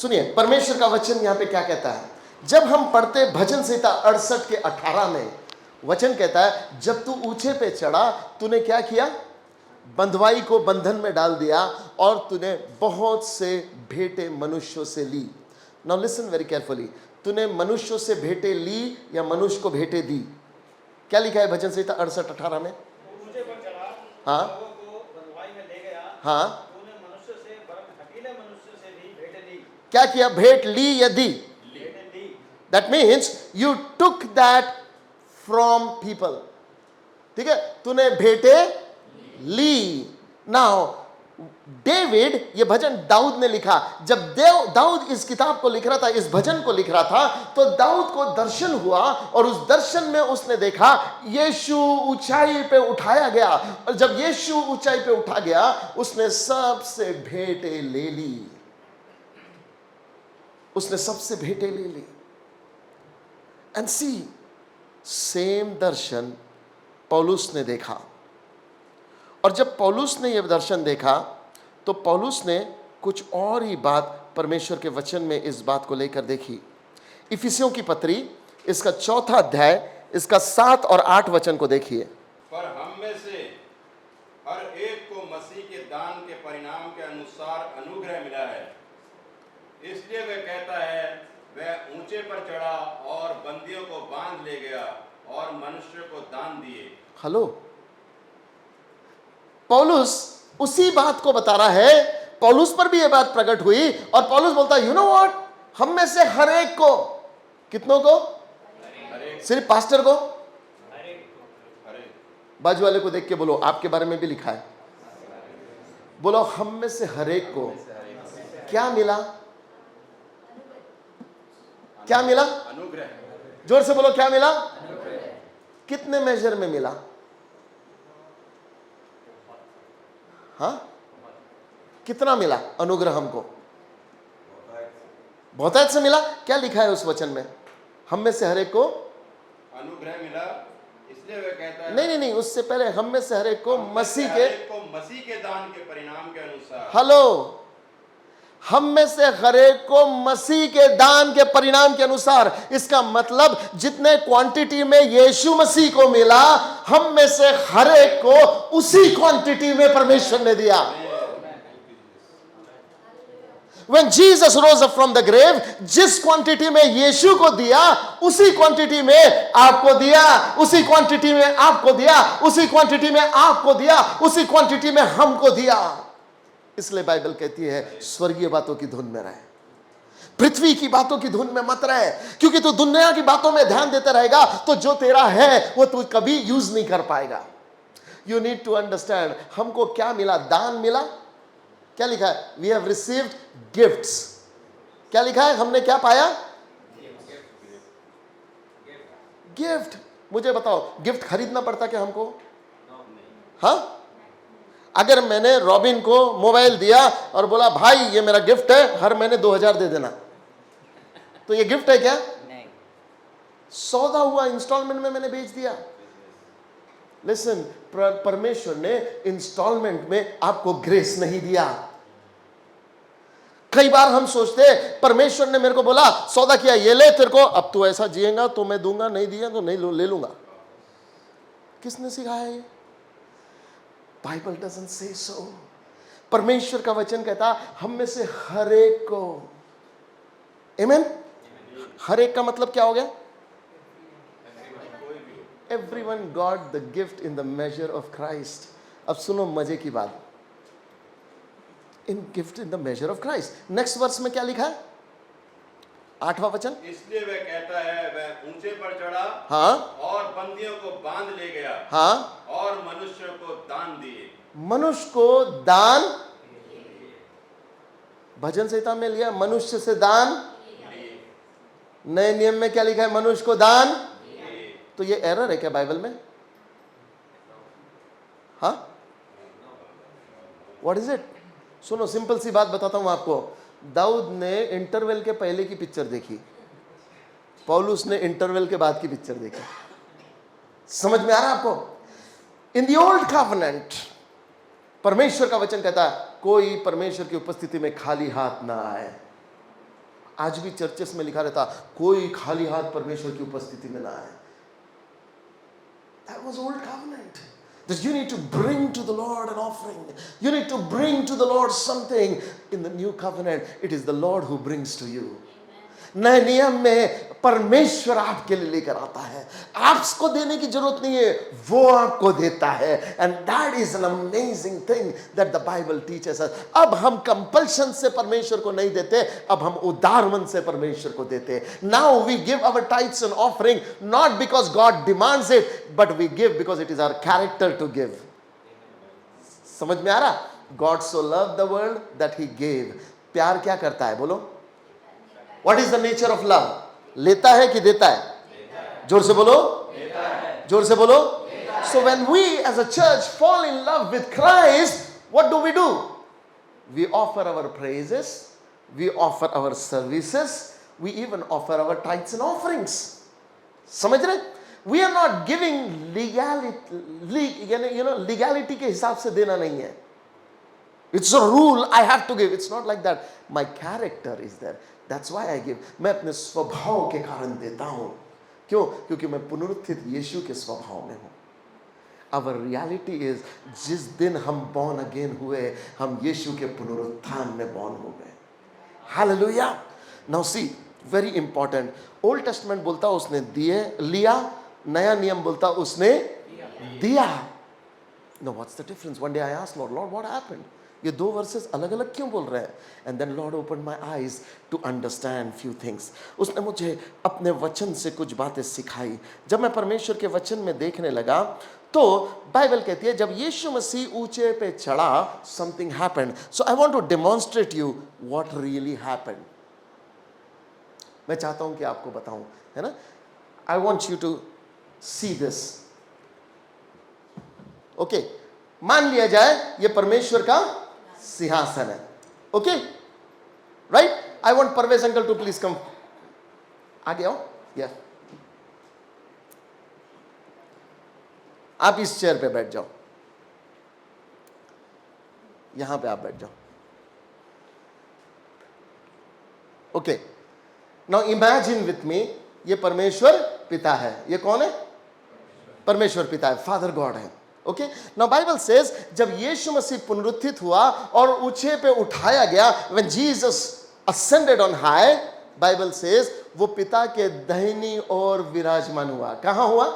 सुनिए परमेश्वर का वचन यहां पे क्या कहता है। जब हम पढ़ते भजन संहिता 68 के 18 में वचन कहता है, जब तू ऊंचे पे चढ़ा तूने क्या किया, बंधुआई को बंधन में डाल दिया और तूने बहुत से भेंटें मनुष्यों से ली। नाउ लिसन वेरी केयरफुली, तूने मनुष्यों से भेंटें ली या मनुष्य को भेंटें दी? क्या लिखा है भजन संहिता 68:18 में? ऊंचे पर चढ़ा, हाँ लोगों को बंधुआई में ले गया, हाँ, तूने मनुष्य से वरन हकीले मनुष्य से भी भेंटें ली। क्या किया? भेंट ली या दी? भेंटें दी। That means you took that from people. ठीक है, तूने भेंटें ली। नाउ डेविड, ये भजन दाऊद ने लिखा। जब दाऊद इस किताब को लिख रहा था, इस भजन को लिख रहा था, तो दाऊद को दर्शन हुआ और उस दर्शन में उसने देखा यीशु ऊंचाई पे उठाया गया, और जब यीशु ऊंचाई पे उठा गया उसने सबसे भेंटें ले ली। उसने सबसे भेंटें ले ली। एंड सी, सेम दर्शन पौलुस ने देखा। और जब पौलुस ने यह दर्शन देखा तो पौलुस ने कुछ और ही बात परमेश्वर के वचन में इस बात को लेकर देखी। इफिसियों की पत्री इसका 4 अध्याय इसका 7 और 8 वचन को देखिए। पर हम में से हर एक को मसीह के दान के परिणाम के अनुसार अनुग्रह मिला है। इसलिए वह कहता है, वह ऊंचे पर चढ़ा और बंदियों को बांध ले गया और मनुष्य को दान दिए। हेलो, पौलुस उसी बात को बता रहा है। पौलुस पर भी यह बात प्रकट हुई और पौलुस बोलता है, यू नो व्हाट, हम में से हर एक को, कितनों को? सिर्फ पास्टर को? बाजू वाले को देख के बोलो, आपके बारे में भी लिखा है। बोलो, हम में से हर एक को क्या मिला? क्या मिला? अनुग्रह। जोर से बोलो, क्या मिला? कितने मेजर में मिला? हाँ, कितना मिला अनुग्रह हमको? बहुतायत से मिला। क्या लिखा है उस वचन में? हम में से हर एक को अनुग्रह मिला, इसलिए वह कहता है। नहीं, उससे पहले हम में से हर एक को मसीह के दान के परिणाम के अनुसार। हेलो, हम में से हर एक को मसीह के दान के परिणाम के अनुसार। इसका मतलब जितने क्वांटिटी में यीशु मसीह को मिला, हम में से हर एक को उसी क्वांटिटी में परमेश्वर ने दिया। When Jesus rose up from the grave, जिस क्वांटिटी में यीशु को दिया, उसी क्वांटिटी में आपको दिया, उसी क्वांटिटी में आपको दिया, उसी क्वांटिटी में आपको दिया, उसी क्वांटिटी में हमको दिया। इसलिए बाइबल कहती है, स्वर्गीय बातों की धुन में रहे, पृथ्वी की बातों की धुन में मत रहे। क्योंकि तू दुनिया की बातों में ध्यान देता रहेगा तो जो तेरा है वो तू कभी यूज नहीं कर पाएगा। यू नीड टू अंडरस्टैंड, हमको क्या मिला? दान मिला। क्या लिखा है? We have received gifts. क्या लिखा है? हमने क्या पाया? गिफ्ट। मुझे बताओ, गिफ्ट खरीदना पड़ता क्या हमको? हाँ, अगर मैंने रॉबिन को मोबाइल दिया और बोला, भाई ये मेरा गिफ्ट है, हर महीने 2000 दे देना, तो ये गिफ्ट है क्या? नहीं। सौदा हुआ, इंस्टॉलमेंट में मैंने बेच दिया। लिसन, परमेश्वर ने इंस्टॉलमेंट में आपको ग्रेस नहीं दिया। कई बार हम सोचते परमेश्वर ने मेरे को बोला, सौदा किया, ये ले तेरे को, अब तू ऐसा जिएगा तो मैं दूंगा, नहीं दिया तो नहीं ले लूंगा। किसने सिखाया ये? बाइबल डजंट से सो। परमेश्वर का वचन कहता, हम में से हर एक को। आमीन। हर एक का मतलब क्या हो गया? Everyone got the gift in the measure of Christ. अब सुनो मजे की बात, in gift in the measure of Christ. Next verse में क्या लिखा है? 8वां वचन। इसलिए वह कहता है, वह ऊंचे पर चढ़ा, हाँ, और बंदियों को बांध ले गया, हाँ, और मनुष्य को दान दिए। मनुष्य को दान। भजन संहिता में लिया मनुष्य से दान। नए नियम में क्या लिखा है? मनुष्य को दान। तो ये एरर है क्या बाइबल में? हाँ, व्हाट इज इट? सुनो, सिंपल सी बात बताता हूं आपको। दाऊद ने इंटरवल के पहले की पिक्चर देखी, पौलुस ने इंटरवल के बाद की पिक्चर देखी। समझ में आ रहा है आपको? इन द ओल्ड कॉवेनेंट परमेश्वर का वचन कहता है, कोई परमेश्वर की उपस्थिति में खाली हाथ ना आए। आज भी चर्चेस में लिखा रहता, कोई खाली हाथ परमेश्वर की उपस्थिति में ना आए. That was old covenant. That you need to bring to the Lord an offering. You need to bring to the Lord something. In the new covenant, it is the Lord who brings to you. नए नियम में परमेश्वर आपके लिए लेकर आता है. आपको देने की जरूरत नहीं है, वो आपको देता है. And that is an amazing thing that the Bible teaches us. अब हम कंपल्शन से परमेश्वर को नहीं देते, अब हम उदार मन से परमेश्वर को देते. Now we give our tithes and offering not because God demands it, but we give because it is our character to give. समझ में आ रहा? God so loved the world that he gave. प्यार क्या करता है बोलो? What is the nature of love? लेता है कि देता है? जोर से बोलो. जोर से बोलो. So when we as a church fall in love with Christ, what do? We offer our praises, we offer our services, we even offer our tithes and offerings. समझ रहे? We are not giving legality के हिसाब से देना नहीं है. It's a rule, I have to give. It's not like that. My character is there. That's why I give. मैं अपने स्वभाव के कारण देता हूं. क्यों? क्योंकि मैं पुनरुत्थित यीशु के स्वभाव में हूं. Our reality is, जिस दिन हम born again हुए, हम यीशु के पुनरुत्थान में born हो गए. Hallelujah. Now see, very important. Old Testament बोलता उसने दिए लिया, नया नियम बोलता उसने दिया. Now what's the difference? One day I asked Lord, what happened? ये दो वर्सेस अलग अलग क्यों बोल रहे हैं? And then lord open my eyes to understand few things. उसने मुझे अपने वचन से कुछ बातें सिखाई. जब मैं परमेश्वर के वचन में देखने लगा तो बाइबल कहती है जब यीशु मसीह ऊंचे पे चढ़ा, something happened. So I want to demonstrate you what really happened. मैं चाहता हूं कि आपको बताऊं, है ना. I want you to see this. Okay, मान लिया जाए ये परमेश्वर का सिंहासन है. Okay, right. I want Parvez uncle to please come. आगे आओ. या आप इस चेयर पे बैठ जाओ, यहां पे आप बैठ जाओ. Okay, now imagine with me, ये परमेश्वर पिता है. ये कौन है? परमेश्वर पिता है, फादर गॉड है. ओके, नाउ बाइबल सेज जब यीशु मसीह पुनरुत्थित हुआ और ऊंचे पे उठाया गया, when Jesus ascended on high, Bible says वो पिता के दाहिनी ओर विराजमान हुआ. कहां हुआ?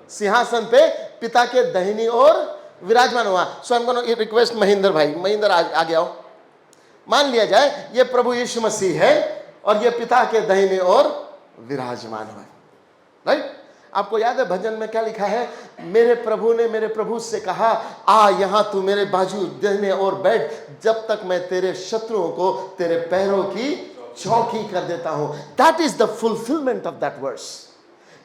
सिंहासन पे पिता के दाहिनी ओर विराजमान हुआ. So I am gonna request Mahendra भाई, महेंद्र आगे आओ. मान लिया जाए ये प्रभु यीशु मसीह है और ये पिता के दाहिनी ओर विराजमान हुआ. राइट. आपको याद है भजन में क्या लिखा है? मेरे प्रभु ने मेरे प्रभु से कहा, आ यहां तू मेरे बाजू दाहिने ओर बैठ, जब तक मैं तेरे शत्रुओं को तेरे पैरों की चौकी कर देता हूं. That is the fulfilment of that verse.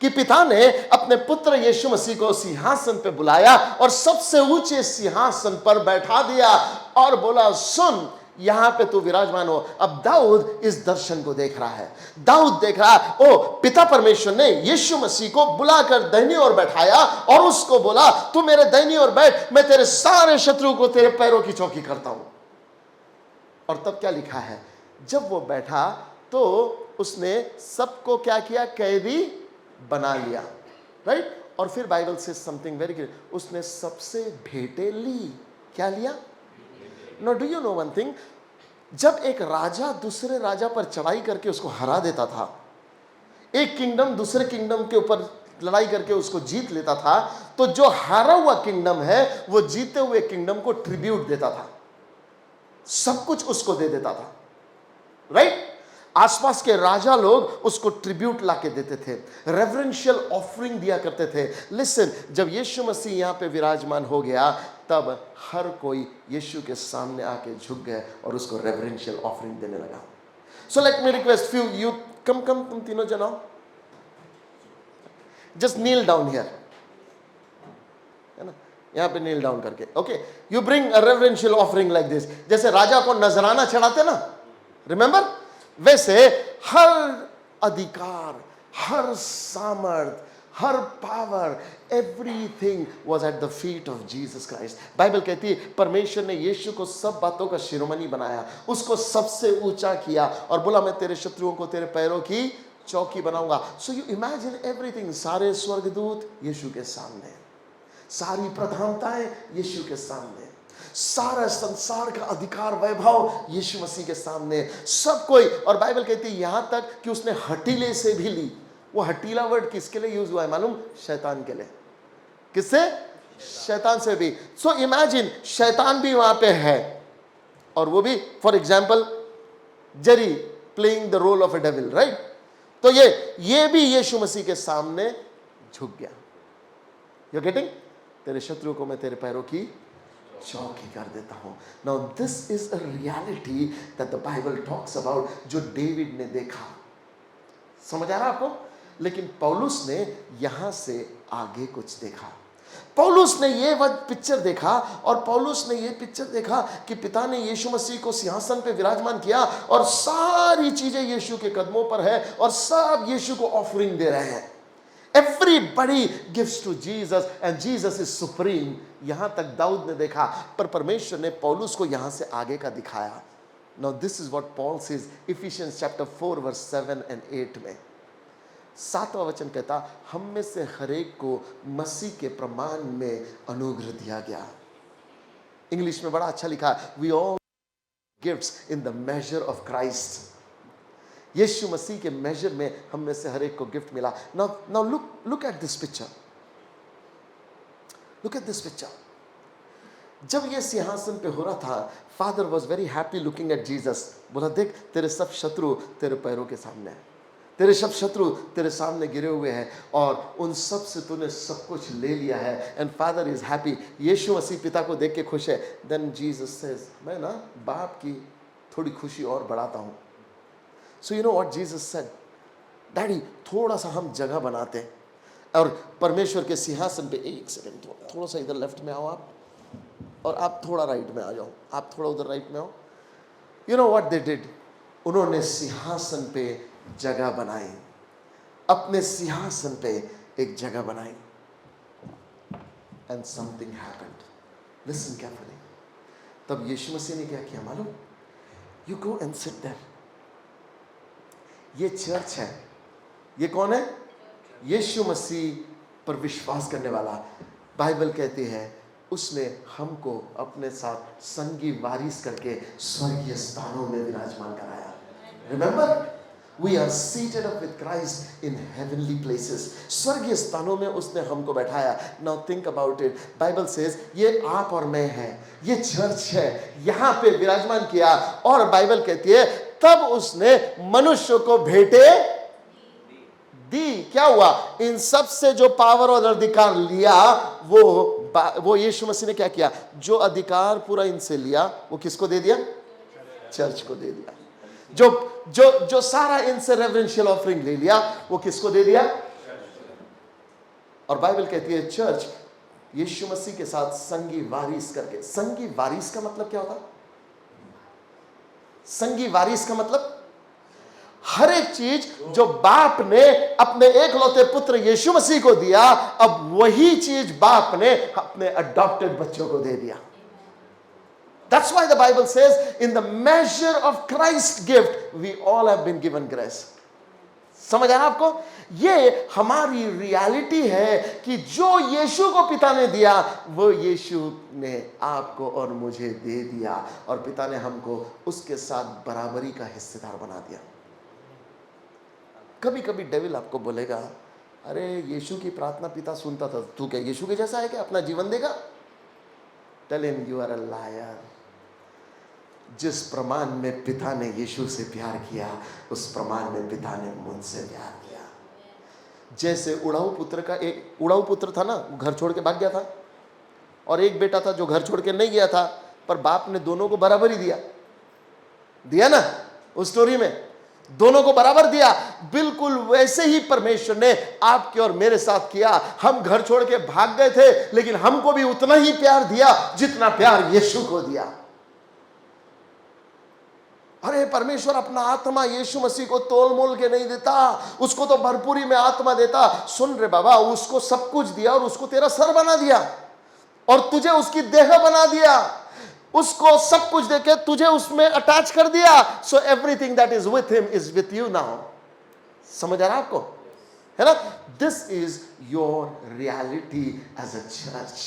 कि पिता ने अपने पुत्र यीशु मसीह को सिंहासन पे बुलाया और सबसे ऊंचे सिंहासन पर बैठा दिया और बोला, सुन यहां पे तू विराजमान हो. अब दाऊद इस दर्शन को देख रहा है. दाऊद देख रहा है, ओ पिता परमेश्वर ने यीशु मसीह को बुलाकर दाहिनी ओर बैठाया और उसको बोला, तू मेरे दाहिनी ओर बैठ, मैं तेरे सारे शत्रु को तेरे पैरों की चौकी करता हूं. और तब क्या लिखा है? जब वो बैठा तो उसने सबको क्या किया? कैदी बना लिया. राइट. और फिर बाइबल से समथिंग वेरी क्लियर, उसने सबसे भेंटें ली. क्या लिया? Now do you know one thing? जब एक राजा दूसरे राजा पर चढ़ाई करके उसको हरा देता था, एक किंगडम दूसरे किंगडम के ऊपर लड़ाई करके उसको जीत लेता था, तो जो हारा हुआ किंगडम है वो जीते हुए किंगडम को ट्रिब्यूट देता था, सब कुछ उसको दे देता था. राइट. आसपास के राजा लोग उसको ट्रिब्यूट लाके देते थे, रेवरेंशियल ऑफरिंग दिया करते थे. लिसन, जब यीशु मसीह यहाँ पे विराजमान हो गया तब हर कोई यीशु के सामने आके झुक गए और उसको रेवरेंशियल ऑफरिंग देने लगा. So let me request few you come तुम तीनों जन आओ. जस्ट नील डाउन हियर, है ना, यहाँ पे नील डाउन करके. Okay, you bring a reverential offering like this. जैसे राजा को नजराना चढ़ाते ना, रिमेंबर, वैसे हर अधिकार, हर सामर्थ, हर power, everything was at the feet of Jesus Christ. Bible कहती है परमेश्वर ने यीशु को सब बातों का शिरोमणि बनाया, उसको सबसे ऊंचा किया और बोला मैं तेरे शत्रुओं को तेरे पैरों की चौकी बनाऊंगा। सो यू इमेजिन एवरीथिंग, सारे स्वर्गदूत यीशु के सामने, सारी प्रधानताएं यीशु के सामने, सारा संसार का अधिकार वैभव यीशु मसीह के सामने, सब कोई। और बाइबल कहती है यहां तक कि उसने हटीले से भी ली। वो हटीला वर्ड किसके लिए यूज हुआ है मालूम? शैतान के लिए। किससे? शैतान से भी। सो इमेजिन शैतान भी वहां पे है और वो भी, for example Jerry playing the role of a devil, right? तो ये भी यीशु मसीह के सामने झुक गया। You getting? तेरे शत्रुओं को मैं तेरे पैरों की चौकी कर देता हूं। Now this is a reality that the Bible talks about, जो डेविड ने देखा। समझ आ रहा आपको? लेकिन पौलुस ने यहां से आगे कुछ देखा। पौलुस ने ये पिक्चर देखा और पौलुस ने ये पिक्चर देखा कि पिता ने यीशु मसीह को सिंहासन पे विराजमान किया और सारी चीजें यीशु के कदमों पर है और सब यीशु को ऑफरिंग दे रहे हैं। Everybody gives to Jesus and Jesus is supreme। यहां तक दाऊद ने देखा, पर परमेश्वर ने पौलुस को यहां से आगे का दिखाया। Now this is what Paul says, Ephesians chapter 4 verse 7 and 8 में। 7वां वचन कहता, हम में से हरेक को मसीह के प्रमाण में अनुग्रह दिया गया। इंग्लिश में बड़ा अच्छा लिखा है, we all gifts in the measure of Christ। यीशु मसीह के मेजर में हम में से हर एक को गिफ्ट मिला। Now look at this picture। Look at this picture। जब ये सिंहासन पे हो रहा था, father was very happy looking at Jesus. बोला देख तेरे सब शत्रु तेरे पैरों के सामने हैं, तेरे सब शत्रु तेरे सामने गिरे हुए हैं और उन सब से तूने सब कुछ ले लिया है। And father is happy. यीशु मसीह पिता को देख के खुश है। देन जीसस सेज, मैं ना बाप की थोड़ी खुशी और बढ़ाता हूं। So you know what Jesus said, daddy थोड़ा सा हम जगह बनाते हैं और परमेश्वर के सिंहासन पे, एक सेकंड थोड़ा सा इधर लेफ्ट में आओ आप, और आप थोड़ा राइट में आ जाओ, आप थोड़ा उधर राइट में आओ। You know what they did, उन्होंने सिंहासन पे जगह बनाई, अपने सिंहासन पे एक जगह बनाई। And something happened, listen carefully. तब यीशु मसीह ने क्या किया मालूम? You go and sit there. ये चर्च है। ये कौन है? यीशु मसीह पर विश्वास करने वाला। बाइबल कहती है उसने हमको अपने साथ संगी वारिस करके स्वर्गीय स्थानों में विराजमान कराया। Remember, we are seated up with Christ in heavenly places. स्वर्गीय स्थानों में उसने हमको बैठाया। Now think about it. Bible says ये आप और मैं है, ये चर्च है, यहां पे विराजमान किया। और बाइबल कहती है तब उसने मनुष्य को भेंटे दी। क्या हुआ? इन सब से जो पावर और अधिकार लिया, वो यीशु मसीह ने क्या किया? जो अधिकार पूरा इनसे लिया वो किसको दे दिया? चर्च को दे दिया। जो सारा इनसे रेवरेंशियल ऑफरिंग ले लिया वो किसको दे दिया? और बाइबल कहती है चर्च यीशु मसीह के साथ संगी वारिस करके। संगी वारिस का मतलब क्या होता? संगी वारिस का मतलब हर एक चीज जो बाप ने अपने एकलौते पुत्र यीशु मसीह को दिया, अब वही चीज बाप ने अपने अडॉप्टेड बच्चों को दे दिया। That's why the Bible says, in the measure of Christ's gift, we all have been given grace. समझ आया आपको? ये हमारी रियलिटी है कि जो यीशु को पिता ने दिया वो यीशु ने आपको और मुझे दे दिया, और पिता ने हमको उसके साथ बराबरी का हिस्सेदार बना दिया। कभी कभी डेविल आपको बोलेगा, अरे यीशु की प्रार्थना पिता सुनता था, तू क्या यीशु के जैसा है क्या? अपना जीवन देगा? Tell him you are a liar. जिस प्रमाण में पिता ने यीशु से प्यार किया, उस प्रमाण में पिता ने मुझसे प्यार किया। जैसे उड़ाऊ पुत्र था ना, घर छोड़ के भाग गया था, और एक बेटा था जो घर छोड़ के नहीं गया था, पर बाप ने दोनों को बराबर ही दिया ना उस स्टोरी में, दोनों को बराबर दिया। बिल्कुल वैसे ही परमेश्वर ने आपके और मेरे साथ किया। हम घर छोड़ के भाग गए थे, लेकिन हमको भी उतना ही प्यार दिया जितना प्यार यीशु को दिया। अरे परमेश्वर अपना आत्मा यीशु मसीह को तोल मोल के नहीं देता, उसको तो भरपूरी में आत्मा देता। सुन रे बाबा, उसको सब कुछ दिया और उसको तेरा सर बना दिया और तुझे उसकी देह बना दिया, उसको सब कुछ देके तुझे उसमें अटैच कर दिया। So everything that is with him is with you now. समझ आ रहा आपको, है ना? This is your reality as a church.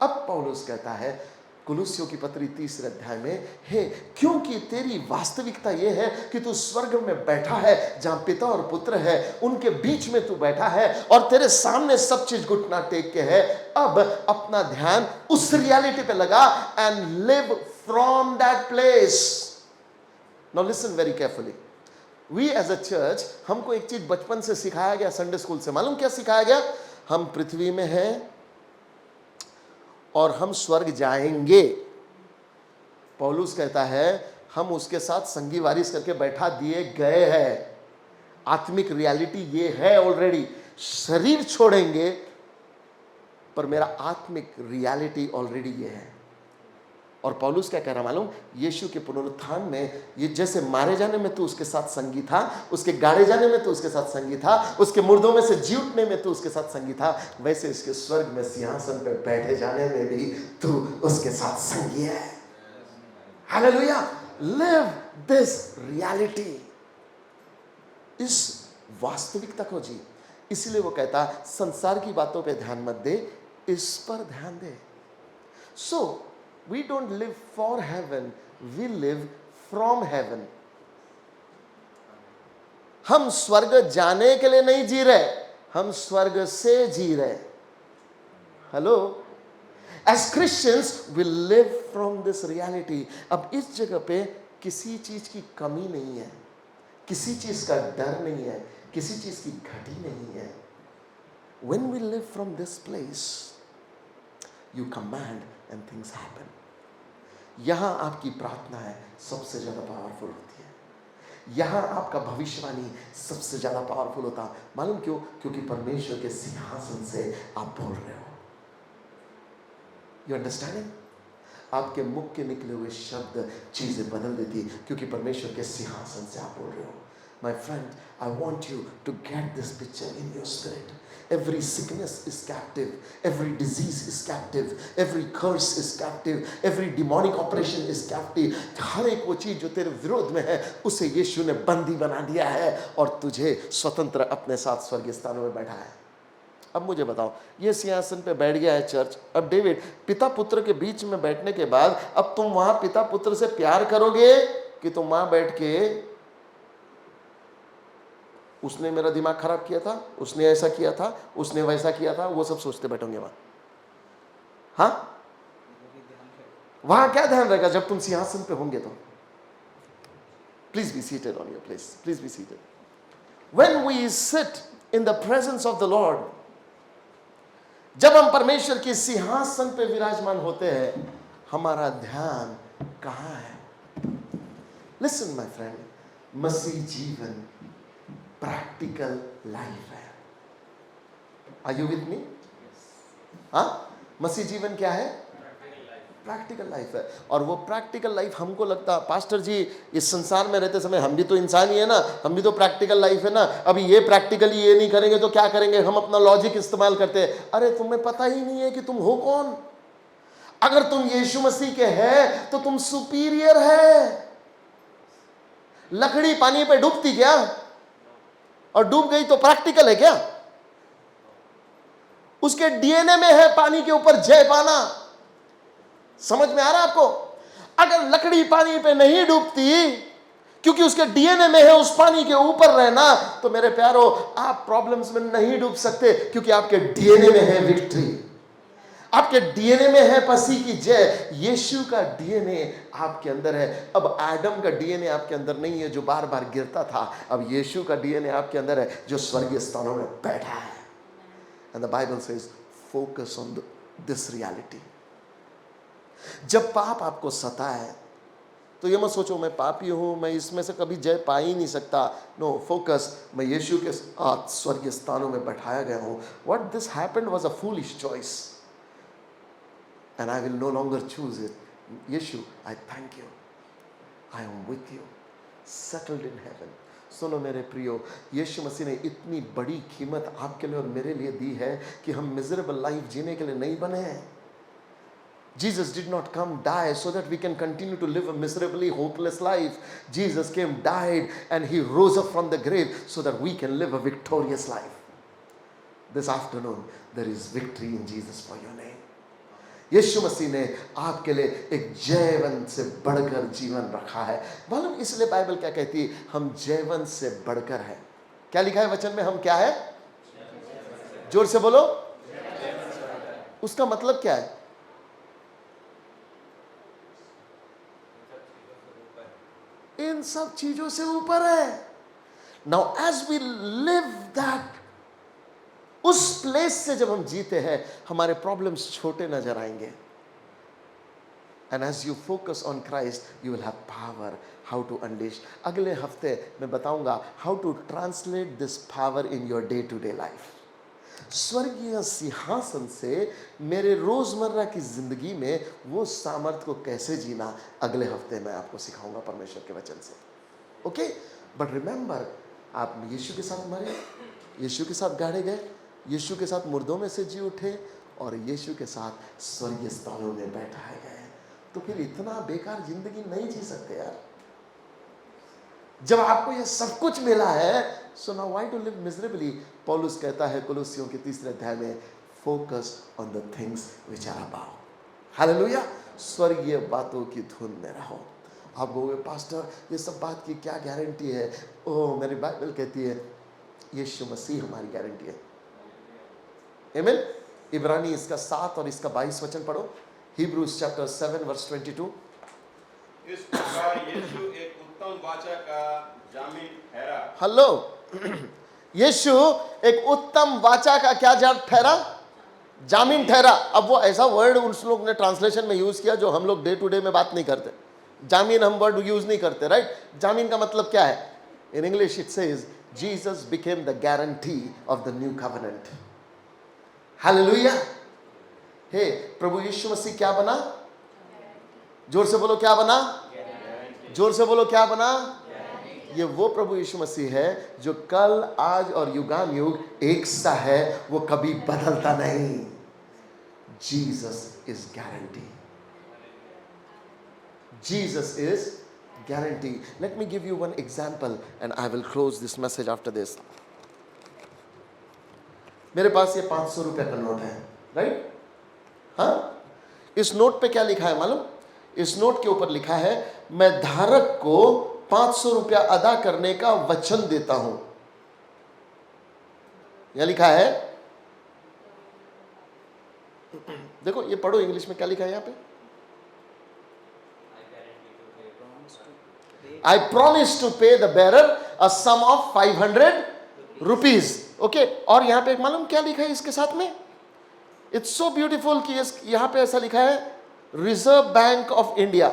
अब पौलुस कहता है कुलुस्सियों की पत्री 3 अध्याय में, हे क्योंकि तेरी वास्तविकता यह है कि तू स्वर्ग में बैठा है जहां पिता और पुत्र है, उनके बीच में तू बैठा है और तेरे सामने सब चीज घुटना टेक के है। अब अपना ध्यान उस रियलिटी पे लगा and live from that place. Now listen very carefully. We as a church, हमको एक चीज बचपन से सिखाया गया, संडे स्कूल से। मालूम क्या सिखाया गया? हम पृथ्वी में हैं और हम स्वर्ग जाएंगे। पौलुस कहता है हम उसके साथ संगी वारिस करके बैठा दिए गए हैं। आत्मिक रियलिटी ये है ऑलरेडी। शरीर छोड़ेंगे पर मेरा आत्मिक रियलिटी ऑलरेडी ये है। और पौलुस क्या कह रहा मालूम? यीशु के पुनरुत्थान में ये जैसे मारे जाने में तू उसके साथ संगी था, उसके गाड़े जाने में तू उसके साथ संगी था, उसके मुर्दों में से जी उठने में तू उसके साथ संगी था, वैसे इसके स्वर्ग में सिंहासन पे बैठे जाने में भी तू उसके साथ संगी है। हालेलुया। लिव दिस रियलिटी, इस वास्तविकता को जी। इसलिए वो कहता संसार की बातों पे ध्यान मत दे, इस पर ध्यान दे। सो we don't live for heaven, we live from heaven. हम स्वर्ग जाने के लिए नहीं जी रहे, हम स्वर्ग से जी रहे। Hello, as Christians we live from this reality. अब इस जगह पे किसी चीज की कमी नहीं है, किसी चीज का डर नहीं है, किसी चीज की घटी नहीं है। When we live from this place, you command and things happen. यहां आपकी प्रार्थना है सबसे ज्यादा पावरफुल होती है। यहां आपका भविष्यवाणी सबसे ज्यादा पावरफुल होता। मालूम क्यों? क्योंकि परमेश्वर के सिंहासन से आप बोल रहे हो। You understanding? आपके मुख के निकले हुए शब्द चीजें बदल देती, क्योंकि परमेश्वर के सिंहासन से आप बोल रहे हो। My friend, I want you to get this picture in your spirit. Every sickness is captive. Every disease is captive. Every curse is captive. Every demonic operation is captive. हर एक वो चीज जो तेरे विरोध में है उसे यीशु ने बंदी बना दिया है और तुझे स्वतंत्र अपने साथ स्वर्गीय स्थानों में बैठा है। अब मुझे बताओ, ये सिंहासन पे बैठ गया है चर्च। अब डेविड, पिता पुत्र के बीच में बैठने के बाद अब तुम वहां पिता पुत्र से प्यार करोगे कि तुम वहां बैठ के उसने मेरा दिमाग खराब किया था, उसने ऐसा किया था, उसने वैसा किया था, वो सब सोचते बैठोगे वहां? हाँ, वहां क्या ध्यान रहेगा जब तुम सिंहासन पे होंगे? तो please be seated on your place, please be seated. When we sit in the presence of the lord, जब हम परमेश्वर के सिंहासन पे विराजमान होते हैं, हमारा ध्यान कहां है? लिसन माय फ्रेंड, मसीह जीवन प्रैक्टिकल लाइफ है। Are you with me? हाँ, मसीह जीवन क्या है? प्रैक्टिकल लाइफ है। और वो प्रैक्टिकल लाइफ हमको लगता, पास्टर जी इस संसार में रहते समय हम भी तो इंसान ही है ना, हम भी तो प्रैक्टिकल लाइफ है ना, अभी ये प्रैक्टिकली ये नहीं करेंगे तो क्या करेंगे? हम अपना लॉजिक इस्तेमाल करते हैं। अरे तुम्हें पता ही नहीं है कि तुम हो कौन। अगर तुम यीशु मसीह के हैं तो तुम सुपीरियर है। लकड़ी पानी पे डूबती क्या? और डूब गई तो प्रैक्टिकल है क्या? उसके डीएनए में है पानी के ऊपर जय पाना। समझ में आ रहा है आपको? अगर लकड़ी पानी पे नहीं डूबती क्योंकि उसके डीएनए में है उस पानी के ऊपर रहना, तो मेरे प्यारो आप प्रॉब्लम्स में नहीं डूब सकते, क्योंकि आपके डीएनए में है विक्ट्री, आपके डीएनए में है मसीह की जय। यीशु का डीएनए आपके अंदर है। अब आदम का डीएनए आपके अंदर नहीं है जो बार बार गिरता था, अब यीशु का डीएनए आपके अंदर है जो स्वर्गीय स्थानों में बैठा है। And the Bible says focus on this reality. जब पाप आपको सताए तो ये मत सोचो मैं पापी हूं, मैं इसमें से कभी जय पा ही नहीं सकता। नो, फोकस, मैं यीशु के साथ स्वर्गीय स्थानों में बैठाया गया हूं। What this happened was a foolish choice and I will no longer choose it. Yeshu, I thank you. I am with you, settled in heaven. सुनो मेरे प्रियो, यीशु मसीह ने इतनी बड़ी कीमत आपके लिए और मेरे लिए दी है कि हम मिजरेबल लाइफ जीने के लिए नहीं बने हैं। Jesus did not come die so that we can continue to live a miserably hopeless life. Jesus came, died, and he rose up from the grave so that we can live a victorious life. This afternoon, there is victory in Jesus for your name. यीशु मसीह ने आपके लिए एक जयवंत से बढ़कर जीवन रखा है। मालूम इसलिए बाइबल क्या कहती है? हम जयवंत से बढ़कर है। क्या लिखा है वचन में? हम क्या है? जोर से बोलो। उसका मतलब क्या है? इन सब चीजों से ऊपर है। Now as we live that, उस प्लेस से जब हम जीते हैं, हमारे प्रॉब्लम्स छोटे नजर आएंगे। And as you focus on Christ, you will have power how to unleash. अगले हफ्ते मैं बताऊंगा how to translate this power in your day to day life. स्वर्गीय सिंहासन से मेरे रोजमर्रा की जिंदगी में वो सामर्थ को कैसे जीना, अगले हफ्ते मैं आपको सिखाऊंगा परमेश्वर के वचन से। ओके, बट रिमेंबर, आप यीशु के साथ मरे, यीशु के साथ गाड़े गए, यीशु के साथ मुर्दों में से जी उठे और यीशु के साथ स्वर्गीय स्थानों में बैठाए गए। तो फिर इतना बेकार जिंदगी नहीं जी सकते यार। जब आपको ये सब कुछ मिला है, so now why to live miserably? Paulus कहता है कोलोसियों के 3 अध्याय में, focus on the things which are about. Hallelujah. स्वर्गीय बातों की धुन में रहो। आप कहोगे पास्टर ये सब बात की क्या गारंटी है? ओह, मेरी बाइबल कहती है यीशु मसीह हमारी गारंटी है। आमीन। इब्रानी इसका 7 और इसका 22 वचन पढ़ो। Hebrews chapter 7 verse 22। इस प्रकार यीशु एक उत्तम वाचा का जामीन ठहरा। हेलो, यीशु एक उत्तम वाचा का क्या ठहरा? जामीन ठहरा। अब वो ऐसा वर्ड उस लोग ने ट्रांसलेशन में यूज किया जो हम लोग डे टू डे में बात नहीं करते। जामीन हम वर्ड यूज नहीं करते, राइट? जामीन का मतलब क्या है? In English it says Jesus became the guarantee of the new covenant. Hallelujah. हे, प्रभु यीशु मसीह क्या बना? जोर से बोलो, क्या बना? जोर से बोलो, क्या बना? ये वो प्रभु यीशु मसीह है जो कल, आज और युगान युग एक सा है, वो कभी बदलता नहीं। Jesus is guarantee. Jesus is guarantee. Let me give you one example and I will close this message after this. मेरे पास ये 500 रुपए का नोट है, राइट? हाँ, इस नोट पे क्या लिखा है मालूम? इस नोट के ऊपर लिखा है, मैं धारक को 500 रुपया अदा करने का वचन देता हूं। यह लिखा है, देखो ये पढ़ो इंग्लिश में क्या लिखा है यहां पे। I promise to pay the bearer a sum of 500 rupees। Okay, और यहां पे मालूम क्या लिखा है इसके साथ में? इट्स सो ब्यूटीफुल कि यहां पे ऐसा लिखा है, रिजर्व बैंक ऑफ इंडिया।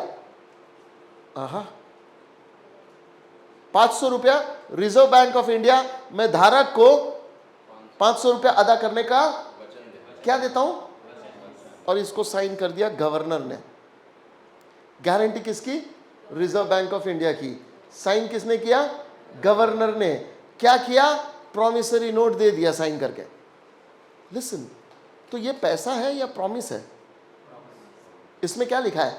500 रुपया रिजर्व बैंक ऑफ इंडिया, मैं धारक को 500 रुपया अदा करने का क्या देता हूं? और इसको साइन कर दिया गवर्नर ने। गारंटी किसकी? रिजर्व बैंक ऑफ इंडिया की। साइन किसने किया? गवर्नर ने। क्या किया? प्रॉमिसरी नोट दे दिया साइन करके। लिसन, तो ये पैसा है या प्रॉमिस है? इसमें क्या लिखा है?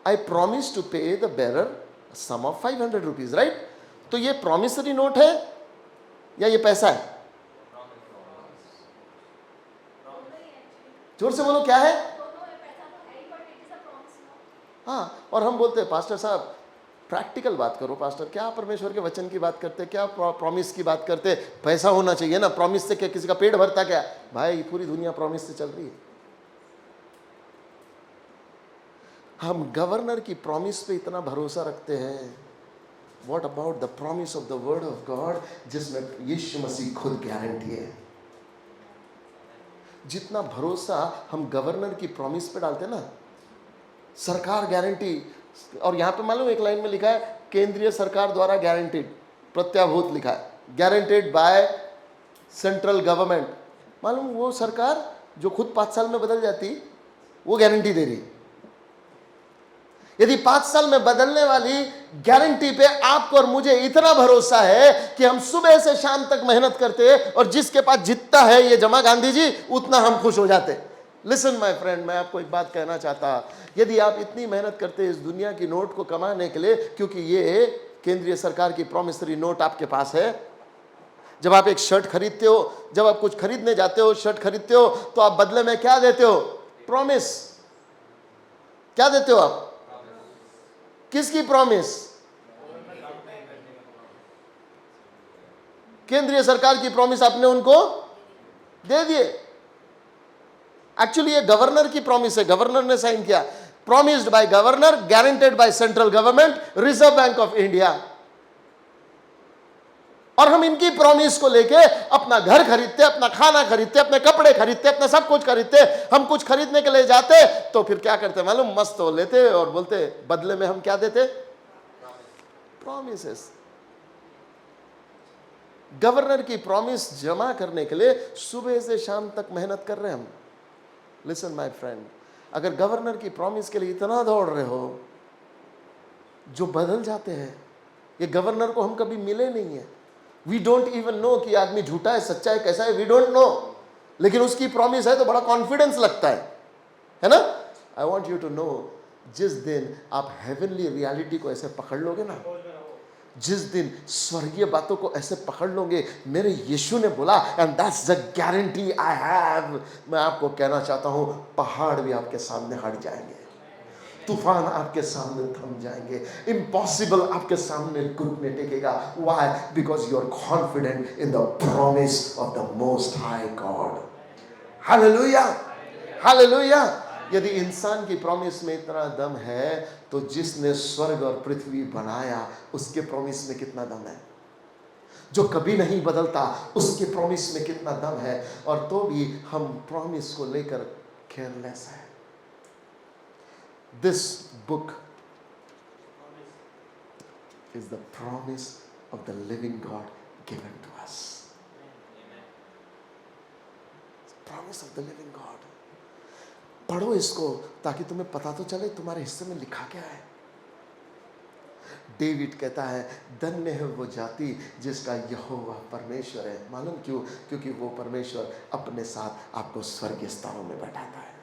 I promise to pay the bearer sum of 500 rupees, right? तो ये प्रॉमिसरी नोट है या ये पैसा है? जोर से बोलो, क्या है? हाँ, और हम बोलते हैं पास्टर साहब प्रैक्टिकल बात करो। पास्टर क्या परमेश्वर के वचन की बात करते, क्या प्रॉमिस की बात करते? पैसा होना चाहिए ना, प्रॉमिस से क्या किसी का पेट भरता क्या? भाई पूरी दुनिया प्रॉमिस से चल रही है। हम गवर्नर की प्रॉमिस पे इतना भरोसा रखते हैं। What about the promise of the word of God, जिसमें यीशु मसीह खुद गारंटी है। जितना भरोसा हम गवर्नर की प्रॉमिस पे डालते हैं ना, सरकार गारंटी, और यहां पे मालूम एक लाइन में लिखा है केंद्रीय सरकार द्वारा गारंटीड, प्रत्याभूत लिखा है, गारंटेड बाय सेंट्रल गवर्नमेंट। मालूम वो सरकार जो खुद 5 साल में बदल जाती, वो गारंटी दे रही। यदि 5 साल में बदलने वाली गारंटी पे आपको और मुझे इतना भरोसा है कि हम सुबह से शाम तक मेहनत करते और जिसके पास जितना है ये जमा गांधी जी उतना हम खुश हो जाते। लिसन माय फ्रेंड, मैं आपको एक बात कहना चाहता, यदि आप इतनी मेहनत करते इस दुनिया की नोट को कमाने के लिए, क्योंकि ये केंद्रीय सरकार की प्रॉमिसरी नोट आपके पास है। जब आप एक शर्ट खरीदते हो, जब आप कुछ खरीदने जाते हो, शर्ट खरीदते हो, तो आप बदले में क्या देते हो? प्रॉमिस। क्या देते हो आप? किसकी प्रॉमिस? केंद्रीय सरकार की प्रॉमिस आपने उनको दे दिए। एक्चुअली ये गवर्नर की प्रॉमिस है, गवर्नर ने साइन किया। Promised by governor, guaranteed by central government, Reserve Bank of India. और हम इनकी प्रॉमिस को लेके अपना घर खरीदते, अपना खाना खरीदते, अपने कपड़े खरीदते, अपना सब कुछ खरीदते। हम कुछ खरीदने के लिए जाते तो फिर क्या करते मालूम? मस्त हो लेते और बोलते बदले में हम क्या देते? प्रॉमिसेस। गवर्नर की प्रॉमिस जमा करने के लिए सुबह से शाम तक मेहनत कर रहे हैं हम। लिसन माय फ्रेंड, अगर गवर्नर की प्रॉमिस के लिए इतना दौड़ रहे हो जो बदल जाते हैं, ये गवर्नर को हम कभी मिले नहीं है। वी डोंट इवन नो कि आदमी झूठा है सच्चा है कैसा है, वी डोंट नो, लेकिन उसकी प्रॉमिस है तो बड़ा कॉन्फिडेंस लगता है ना? I want you to know, जिस दिन आप हेवनली रियलिटी को ऐसे पकड़ लोगे ना, जिस दिन स्वर्गीय बातों को ऐसे पकड़ लोगे, मेरे यीशु ने बोला, and that's the guarantee I have, मैं आपको कहना चाहता हूं, पहाड़ भी आपके सामने हट जाएंगे, तूफान आपके सामने थम जाएंगे, इम्पॉसिबल आपके सामने घुटने टेकेगा। Why? Because you are confident in the promise of the most high God. Hallelujah, hallelujah. यदि इंसान की प्रॉमिस में इतना दम है तो जिसने स्वर्ग और पृथ्वी बनाया उसके प्रॉमिस में कितना दम है? जो कभी नहीं बदलता उसके प्रॉमिस में कितना दम है? और तो भी हम प्रॉमिस को लेकर केयरलेस है। This book is the promise of the living God given to us. Promise of the living God. पढ़ो इसको ताकि तुम्हें पता तो चले तुम्हारे हिस्से में लिखा क्या है। डेविड कहता है, धन्य है वो जाति जिसका यहोवा परमेश्वर है। मालूम क्यों? क्योंकि वो परमेश्वर अपने साथ आपको स्वर्गीय स्थानों में बैठाता है,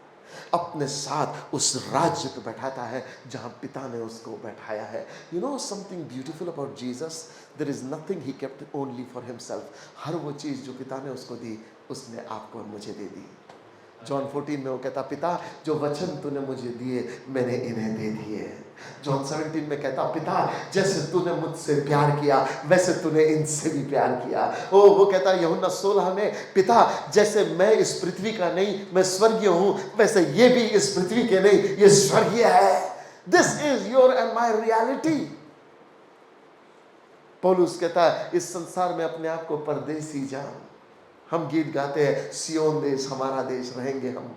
अपने साथ उस राज्य पे बैठाता है जहां पिता ने उसको बैठाया है। You know something beautiful about Jesus, there is nothing he kept only for himself. हर वो चीज़ जो पिता ने उसको दी उसने आपको और मुझे दे दी। जॉन 14 में वो कहता, पिता जो वचन तूने मुझे दिए मैंने इन्हें दे दिए। जॉन 17 में कहता, पिता जैसे तूने मुझसे प्यार किया वैसे तूने इनसे भी प्यार किया। ओ वो कहता यूहन्ना 16 में, पिता जैसे मैं इस पृथ्वी का नहीं मैं स्वर्गीय हूं वैसे ये भी इस पृथ्वी के नहीं ये स्वर्गीय है। This is your and my reality. पौलुस कहता है, इस संसार में अपने आप को परदेसी जान। हम गीत गाते हैं, सियोन देश हमारा देश, रहेंगे हम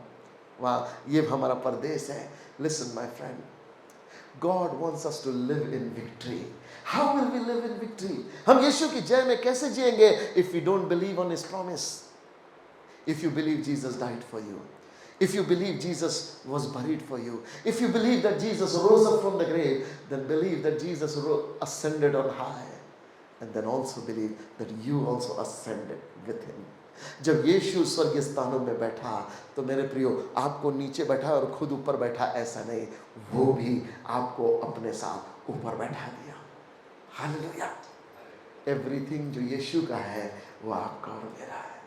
वहाँ, ये हमारा परदेश है। Listen my friend, God wants us to live in victory. How will we live in victory? हम यीशु की जय में कैसे जिएंगे? If we don't believe on his promise. If you believe Jesus died for you, if you believe Jesus was buried for you, if you believe that Jesus rose up from the grave, then believe that Jesus ascended on high, and then also believe that you also ascended with him. जब यीशु स्वर्गीय स्थानों में बैठा तो मेरे प्रियो आपको नीचे बैठा और खुद ऊपर बैठा ऐसा नहीं, वो भी आपको अपने साथ ऊपर बैठा दिया। हालेलुया। एवरीथिंग जो यीशु का है वो आपका और मेरा है।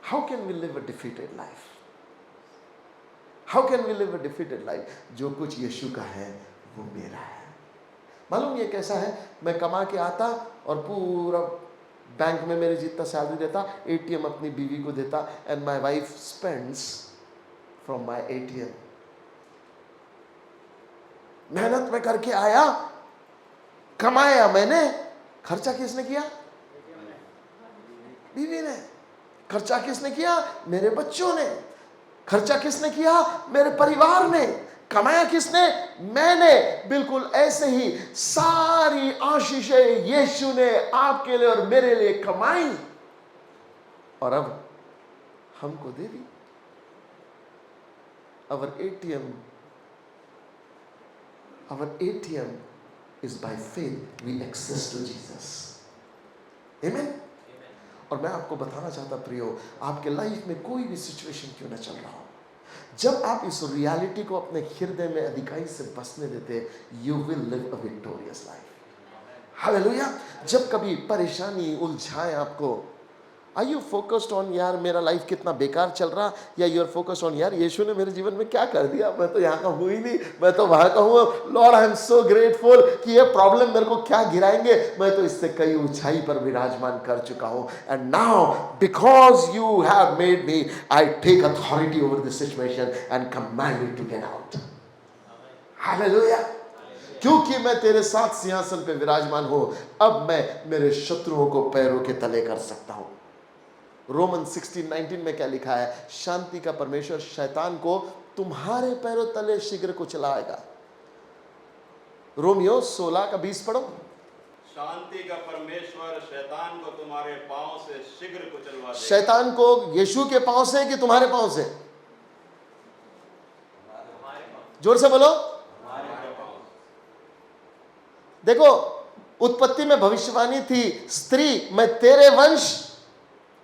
How can we live a defeated life? How can we live a defeated life? जो कुछ यीशु का है वो मेरा है। मालूम ये कैसा है? मैं कमा के आता और पूरा बैंक में मेरे जितना सैलरी देता, एटीएम अपनी बीवी को देता, and my wife spends from my ATM. मेहनत में करके आया, कमाया मैंने, खर्चा किसने किया? बीवी ने। खर्चा किसने किया? मेरे बच्चों ने। खर्चा किसने किया? मेरे परिवार ने। कमाया किसने? मैंने। बिल्कुल ऐसे ही सारी आशीषें यीशु ने आपके लिए और मेरे लिए कमाई और अब हमको दे दी। Our ATM Our ATM is by faith we access to Jesus. Amen. और मैं आपको बताना चाहता प्रियो, आपके लाइफ में कोई भी सिचुएशन क्यों ना चल रहा हो, जब आप इस रियलिटी को अपने हृदय में अधिकाई से बसने देते, you will live a victorious life. Hallelujah. जब कभी परेशानी उलझाए आपको, आर यू फोकस्ड ऑन यार मेरा लाइफ कितना बेकार चल रहा, या यू आर फोकस्ड ऑन यार यीशु ने मेरे जीवन में क्या कर दिया, मैं तो यहाँ का हूँ ही नहीं, मैं तो वहाँ का हूँ। Lord I am so grateful कि ये प्रॉब्लम मेरे को क्या गिराएंगे, मैं तो इससे कई ऊंचाई पर विराजमान कर चुका हूँ। And now because you have made me, I take authority over this situation and command it to get out. Hallelujah. क्योंकि मैं तेरे साथ सिंहासन पे विराजमान हूं, अब मैं मेरे शत्रुओं को पैरों के तले कर सकता हूं। रोमन 16:19 में क्या लिखा है? शांति का परमेश्वर शैतान को तुम्हारे पैरों तले शीघ्र को चलाएगा। रोमियो 16:20 पढ़ो। शांति का परमेश्वर शैतान को तुम्हारे पांव से शीघ्र को चलवा देगा। शैतान को यीशु के पांव से कि तुम्हारे पांव से? जोर से बोलो। देखो, उत्पत्ति में भविष्यवाणी थी, स्त्री मैं तेरे वंश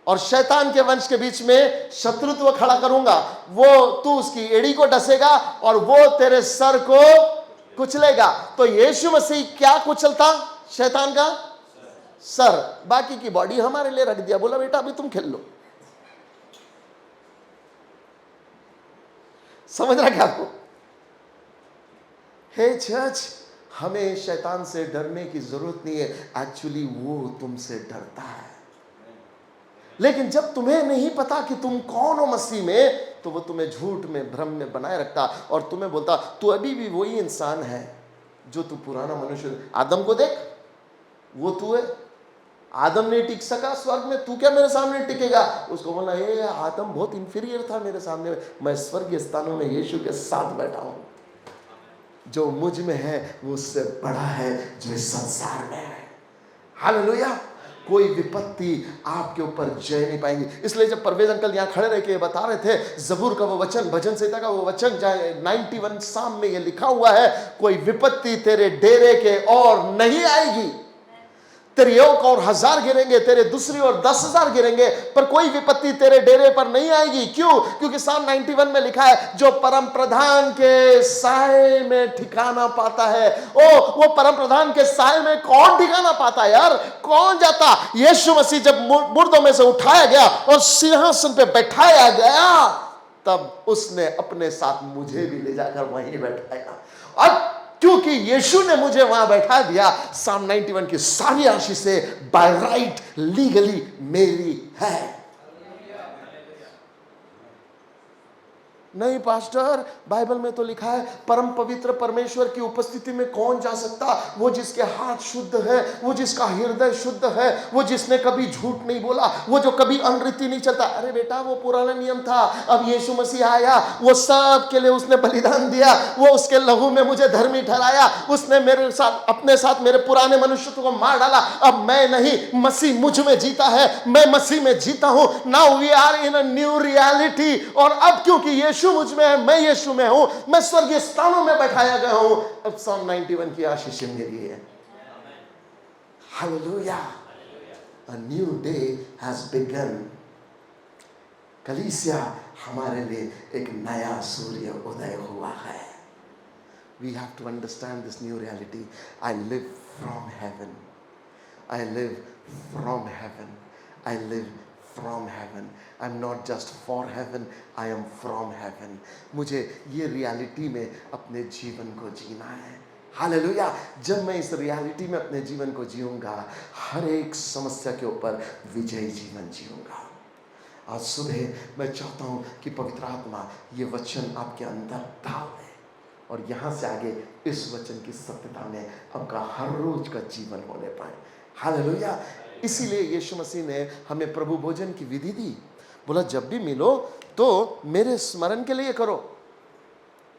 और शैतान के वंश के बीच में शत्रुत्व खड़ा करूंगा, वो तू उसकी एड़ी को डसेगा और वो तेरे सर को कुचलेगा। तो यीशु मसीह क्या कुचलता? शैतान का सर, बाकी की बॉडी हमारे लिए रख दिया, बोला बेटा अभी तुम खेल लो। समझ रहा क्या आपको? हे चर्च, हमें शैतान से डरने की जरूरत नहीं है, एक्चुअली वो तुमसे डरता है। लेकिन जब तुम्हें नहीं पता कि तुम कौन हो मसीह में, तो वो तुम्हें झूठ में भ्रम में बनाए रखता और तुम्हें बोलता तू अभी भी वही इंसान है जो तू पुराना मनुष्य। आदम को देख, वो तू है। आदम नहीं टिक सका स्वर्ग में, तू क्या मेरे सामने टिकेगा? उसको बोला ये आदम बहुत इंफीरियर था मेरे सामने, मैं स्वर्गीय स्थानों में यीशु के साथ बैठा हूं। जो मुझ में है वो उससे बड़ा है जो इस संसार में है। हालेलुया। कोई विपत्ति आपके ऊपर जय नहीं पाएंगी। इसलिए जब परवेज अंकल यहाँ खड़े रह के बता रहे थे, जबूर का वो वचन, भजन संहिता का वो वचन, 91 साम में ये लिखा हुआ है, कोई विपत्ति तेरे डेरे के और नहीं आएगी। तेरे एक और 1000 गिरेंगे, तेरे दूसरी और 10,000 गिरेंगे, पर कोई विपत्ति तेरे डेरे पर नहीं आएगी। क्यों? क्योंकि साम 91 में लिखा है, जो परम प्रधान के साए में ठिकाना पाता है। वो परम प्रधान के साए में कौन ठिकाना पाता है यार? कौन जाता? यीशु मसीह जब मुर्दों में से उठाया गया और सिंहासन पे बैठाया गया, तब उसने अपने साथ मुझे भी ले जाकर वहीं बैठाया। और क्योंकि यीशु ने मुझे वहां बैठा दिया, साम 91 की सारी आशीषें बाय राइट लीगली मेरी है। नहीं पास्टर, बाइबल में तो लिखा है परम पवित्र परमेश्वर की उपस्थिति में कौन जा सकता? वो जिसके हाथ शुद्ध है, वो जिसका हृदय शुद्ध है, वो जिसने कभी झूठ नहीं बोला, वो जो कभी अनरीति नहीं चलता। अरे बेटा, वो पुराना नियम था, अब यीशु मसीह आया, वो सब के लिए उसने बलिदान दिया, वो उसके लहू में मुझे धर्मी ठहराया, उसने मेरे साथ अपने साथ मेरे पुराने मनुष्यत्व को मार डाला। अब मैं नहीं, मसीह मुझ में जीता है, मैं मसीह में जीता हूं। Now we are in a new reality. और अब क्योंकि यीशु मुझ में है, मैं यीशु में हूं, मैं स्वर्गीय स्थानों में बैठाया गया हूं, अब साम 91 की आशीष मेरी है। Hallelujah. A new day has begun. कलीसिया, हमारे लिए एक नया सूर्य उदय हुआ है। We have to understand this new reality. I live from heaven, I live from heaven, I live from heaven. I'm not just for heaven, I am from heaven. मुझे ये रियलिटी में अपने जीवन को जीना है। हालेलुया। जब मैं इस रियलिटी में अपने जीवन को जीऊंगा, हर एक समस्या के ऊपर विजयी जीवन जीऊंगा। आज सुबह मैं चाहता हूँ कि पवित्र आत्मा ये वचन आपके अंदर डाल दे और यहाँ से आगे इस वचन की सत्यता में आपका हर रोज का जीवन होने पाए। हालेलुया। इसीलिए यीशु मसीह ने हमें प्रभु भोजन की विधि दी। बोला जब भी मिलो तो मेरे स्मरण के लिए करो,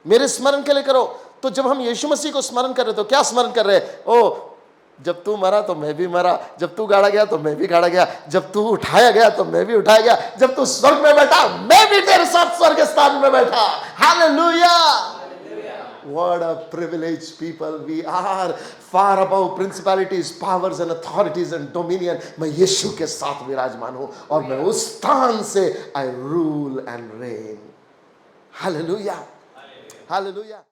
मेरे स्मरण के लिए करो। तो जब हम यीशु मसीह को स्मरण कर रहे तो क्या स्मरण कर रहे? ओ, जब तू मरा तो मैं भी मरा, जब तू गाड़ा गया तो मैं भी गाड़ा गया, जब तू उठाया गया तो मैं भी उठाया गया, जब तू स्वर्ग में बैठा मैं भी तेरे साथ स्वर्ग स्थान में बैठा। Hallelujah. What a privileged people we are, far above principalities, powers and authorities and dominion. मैं यीशु के साथ विराजमान हूँ और मैं उस स्थान से I rule and reign. Hallelujah. Hallelujah.